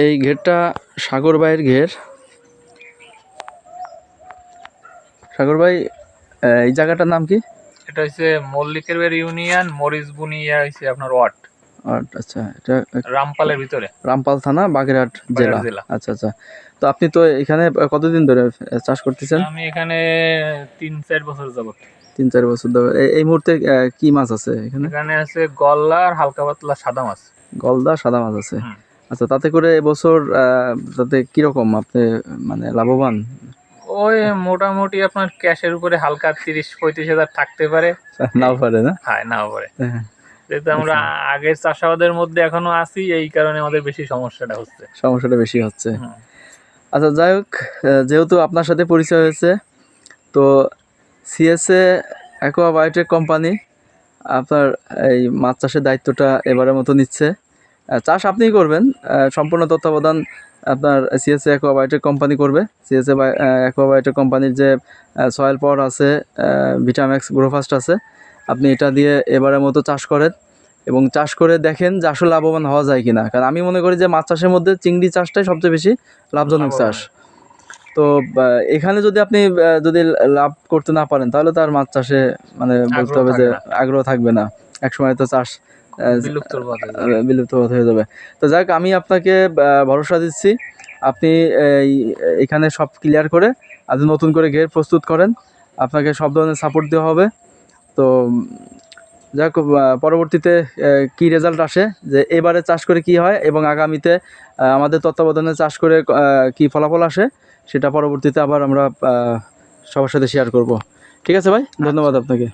এই ঘেরটা সাগর ভাইয়ের ঘের। সাগর ভাই, এই জায়গাটার নাম কি? এটা হচ্ছে মল্লিকের বাড়ি ইউনিয়ন, মরিচবুনিয়া হচ্ছে আপনার ওয়ার্ড। আচ্ছা, এটা রামপালের ভিতরে, রামপাল থানা, বাগেরহাট জেলা। জেলা। আচ্ছা আচ্ছা। তো আপনি তো এখানে কতদিন ধরে চাষ করতেছেন? আমি এখানে 3-4 বছর যাবত। 3-4 বছর ধরে। এই মুহূর্তে কি মাছ আছে এখানে? এখানে আছে গলদা আর হালকা পাতলা সাদা মাছ। গলদা, সাদা মাছ আছে। আচ্ছা, তাতে করে এবছর তাতে কিরকম আপনি মানে লাভবান? ওই মোটামুটি আপনার ক্যাশের উপরে হালকা 30-35 হাজার থাকতে পারে। নাও পারে না? হ্যাঁ, নাও পারে। হ্যাঁ। যেহেতু আমরা আগের চাষাবাদের মধ্যে এখনো আছি, এই কারণে আমাদের বেশি সমস্যাটা বেশি হচ্ছে। আচ্ছা, যাই হোক, যেহেতু আপনার সাথে পরিচয় হয়েছে, তো সিএসএ অ্যাকোয়া বায়োটেক কোম্পানি আপনার এই মাছ চাষের দায়িত্বটা এবারের মতো নিচ্ছে। চাষ আপনিই করবেন, সম্পূর্ণ তত্ত্বাবধান আপনার সিএসএ অ্যাকোয়া বায়োটেক কোম্পানি করবে। সিএসএ অ্যাকোয়া বায়োটেক কোম্পানির যে সয়েল পাওয়ার আছে, ভিটাম্যাক্স, গ্রোফাস্ট আছে, আপনি এটা দিয়ে এবারের মতো চাষ করেন এবং চাষ করে দেখেন যে আসলে লাভবান হওয়া যায় কিনা। কারণ আমি মনে করি যে মাছ চাষের মধ্যে চিংড়ি চাষটাই সবচেয়ে বেশি লাভজনক চাষ। তো এখানে যদি আপনি যদি লাভ করতে না পারেন, তাহলে তার মাছ চাষে মানে বলতে হবে যে আগ্রহ থাকবে না। একসময় তো চাষ বিলুপ্ত হয়ে যাবে। তো যাক, আমি আপনাকে ভরসা দিচ্ছি, আপনি এখানে সব ক্লিয়ার করে আপনি নতুন করে ঘের প্রস্তুত করেন, আপনাকে সব ধরনের সাপোর্ট দেওয়া হবে। তো যাক, পরবর্তীতে কি রেজাল্ট আসে, যে এবারে চাষ করে কি হয় এবং আগামীতে আমাদের তত্ত্বাবধানে চাষ করে কি ফলাফল আসে, সেটা পরবর্তীতে আবার আমরা সবার সাথে শেয়ার করব। ঠিক আছে ভাই, ধন্যবাদ আপনাকে।